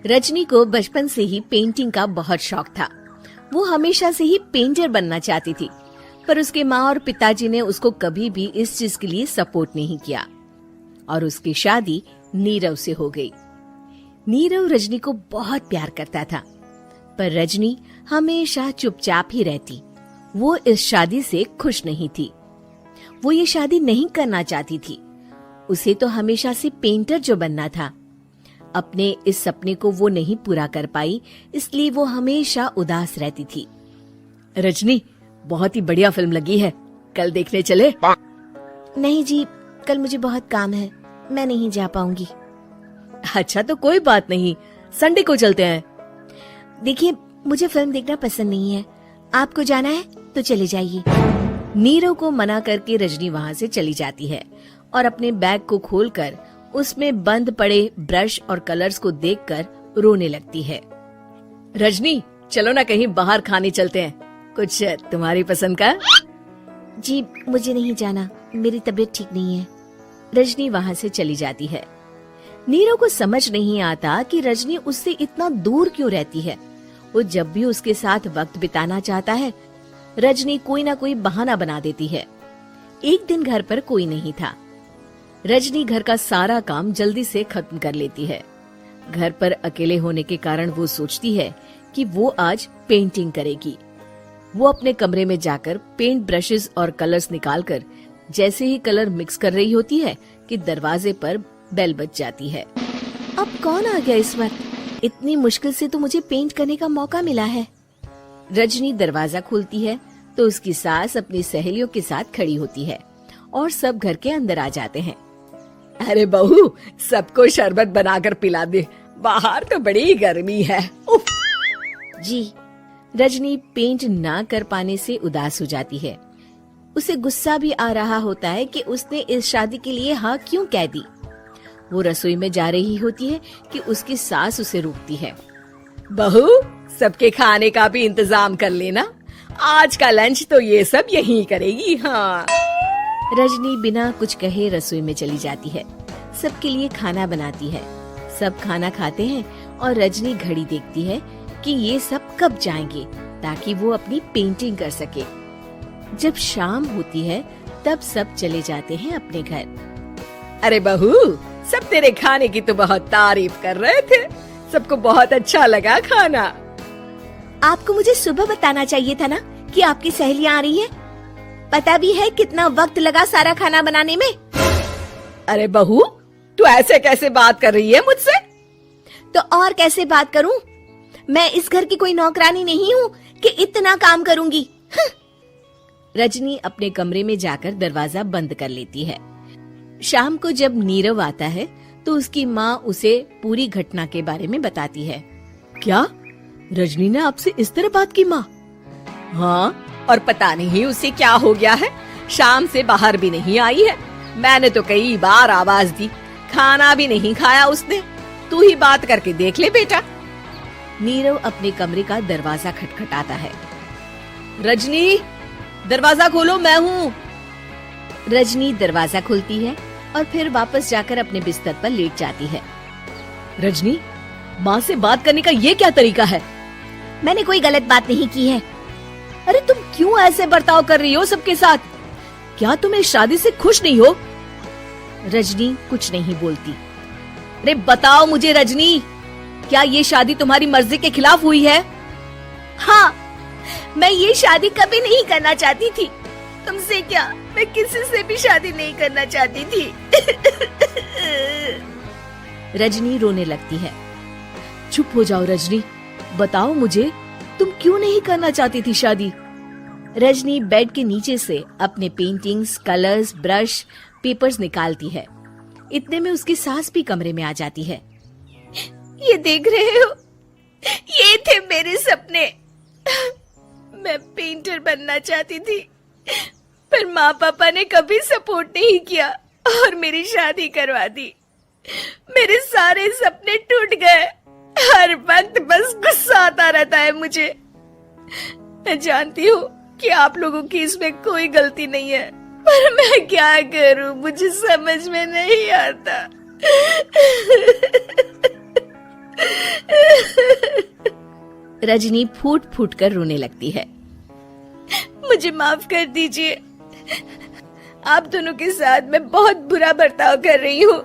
रजनी को बचपन से ही पेंटिंग का बहुत शौक था। वो हमेशा से ही पेंटर बनना चाहती थी, पर उसके माँ और पिताजी ने उसको कभी भी इस चीज के लिए सपोर्ट नहीं किया और उसकी शादी नीरव से हो गई। नीरव रजनी को बहुत प्यार करता था, पर रजनी हमेशा चुपचाप ही रहती। वो इस शादी से खुश नहीं थी। वो ये शादी नहीं करना चाहती थी। उसे तो हमेशा से पेंटर जो बनना था। अपने इस सपने को वो नहीं पूरा कर पाई, इसलिए वो हमेशा उदास रहती थी। रजनी, बहुत ही बढ़िया फिल्म लगी है, कल देखने चले? नहीं जी, कल मुझे बहुत काम है, मैं नहीं जा पाऊंगी। अच्छा तो कोई बात नहीं, संडे को चलते हैं। देखिए, मुझे फिल्म देखना पसंद नहीं है। आपको जाना है तो चले जाइए। नीरव को मना करके रजनी वहाँ से चली जाती है और अपने बैग को खोलकर उसमें बंद पड़े ब्रश और कलर्स को देखकर रोने लगती है। रजनी, चलो ना कहीं बाहर खाने चलते हैं, कुछ तुम्हारी पसंद का। जी, मुझे नहीं जाना, मेरी तबीयत ठीक नहीं है। रजनी वहाँ से चली जाती है। नीरव को समझ नहीं आता कि रजनी उससे इतना दूर क्यों रहती है। वो जब भी उसके साथ वक्त बिताना चाहता है, रजनी कोई ना कोई बहाना बना देती है। एक दिन घर पर कोई नहीं था। रजनी घर का सारा काम जल्दी से खत्म कर लेती है। घर पर अकेले होने के कारण वो सोचती है कि वो आज पेंटिंग करेगी। वो अपने कमरे में जाकर पेंट ब्रशेस और कलर्स निकालकर जैसे ही कलर मिक्स कर रही होती है कि दरवाजे पर बेल बज जाती है। अब कौन आ गया इस वक्त? इतनी मुश्किल से तो मुझे पेंट करने का मौका मिला है। रजनी दरवाजा खोलती है तो उसकी सास अपनी सहेलियों के साथ खड़ी होती है और सब घर के अंदर आ जाते हैं। अरे बहू, सबको शरबत बनाकर पिला दे, बाहर तो बड़ी गर्मी है। उफ। जी। रजनी पेंट ना कर पाने से उदास हो जाती है। उसे गुस्सा भी आ रहा होता है कि उसने इस शादी के लिए हाँ क्यों कह दी। वो रसोई में जा रही होती है कि उसकी सास उसे रोकती है। बहू, सबके खाने का भी इंतजाम कर लेना, आज का लंच तो ये सब यहीं करेगी। हाँ। रजनी बिना कुछ कहे रसोई में चली जाती है। सबके लिए खाना बनाती है। सब खाना खाते हैं और रजनी घड़ी देखती है कि ये सब कब जाएंगे ताकि वो अपनी पेंटिंग कर सके। जब शाम होती है तब सब चले जाते हैं अपने घर। अरे बहू, सब तेरे खाने की तो बहुत तारीफ कर रहे थे, सबको बहुत अच्छा लगा खाना। आपको मुझे सुबह बताना चाहिए था ना कि आपकी सहेलियां आ रही हैं। पता भी है कितना वक्त लगा सारा खाना बनाने में। अरे बहू, तू ऐसे कैसे बात कर रही है मुझसे? तो और कैसे बात करूं? मैं इस घर की कोई नौकरानी नहीं हूँ कि इतना काम करूंगी। रजनी अपने कमरे में जाकर दरवाजा बंद कर लेती है। शाम को जब नीरव आता है तो उसकी माँ उसे पूरी घटना के बारे में बताती है। क्या रजनी ने आपसे इस तरह बात की माँ? हाँ, और पता नहीं उसे क्या हो गया है, शाम से बाहर भी नहीं आई है। मैंने तो कई बार आवाज दी, खाना भी नहीं खाया उसने। तू ही बात करके देख ले बेटा। नीरव अपने कमरे का दरवाजा खटखटाता है। रजनी, दरवाजा खोलो, मैं हूँ। रजनी दरवाजा खोलती है और फिर वापस जाकर अपने बिस्तर पर लेट जाती है। रजनी, माँ से बात करने का ये क्या तरीका है? मैंने कोई गलत बात नहीं की है। अरे तुम क्यों ऐसे बर्ताव कर रही हो सबके साथ? क्या तुम इस शादी से खुश नहीं हो? रजनी कुछ नहीं बोलती। अरे बताओ मुझे रजनी, क्या ये शादी तुम्हारी मर्जी के खिलाफ हुई है? हाँ, मैं ये शादी कभी नहीं करना चाहती थी। तुमसे क्या, मैं किसी से भी शादी नहीं करना चाहती थी। रजनी रोने लगती है। चुप हो जाओ रजनी, बताओ मुझे, तुम क्यों नहीं करना चाहती थी शादी? रजनी बेड के नीचे से अपने पेंटिंग्स, कलर्स, ब्रश, पेपर्स निकालती है। इतने में उसकी सास भी कमरे में आ जाती है। ये देख रहे हो, ये थे मेरे सपने। मैं पेंटर बनना चाहती थी, पर माँ पापा ने कभी सपोर्ट नहीं किया और मेरी शादी करवा दी। मेरे सारे सपने टूट गए। हर वक्त बस गुस्सा आता रहता है मुझे। मैं जानती हूँ कि आप लोगों की इसमें कोई गलती नहीं है, पर मैं क्या करूँ, मुझे समझ में नहीं आता। रजनी फूट फूट कर रोने लगती है। मुझे माफ कर दीजिए, आप दोनों के साथ मैं बहुत बुरा बर्ताव कर रही हूँ।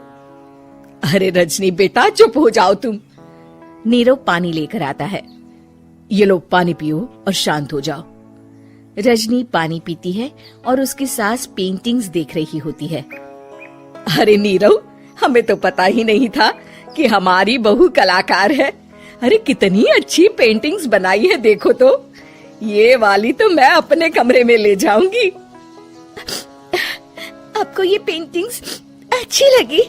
अरे रजनी बेटा चुप हो जाओ तुम। नीरव पानी लेकर आता है। ये लो पानी पियो और शांत हो जाओ। रजनी पानी पीती है और उसकी सास पेंटिंग्स देख रही होती है। अरे नीरव, हमें तो पता ही नहीं था कि हमारी बहू कलाकार है। अरे कितनी अच्छी पेंटिंग्स बनाई है, देखो तो। ये वाली तो मैं अपने कमरे में ले जाऊंगी। आपको ये पेंटिंग्स अच्छी लगी?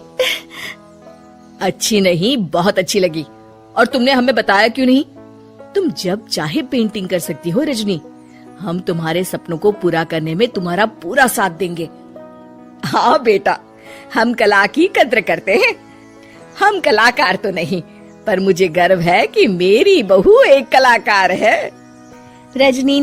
अच्छी नहीं, बहुत अच्छी लगी। और तुमने हमें बताया क्यों नहीं? तुम जब चाहे पेंटिंग कर सकती हो रजनी। हम तुम्हारे सपनों को पूरा करने में तुम्हारा पूरा साथ देंगे। हाँ बेटा, हम कला की कद्र करते हैं। हम कलाकार तो नहीं, पर मुझे गर्व है कि मेरी बहू एक कलाकार है। रजनी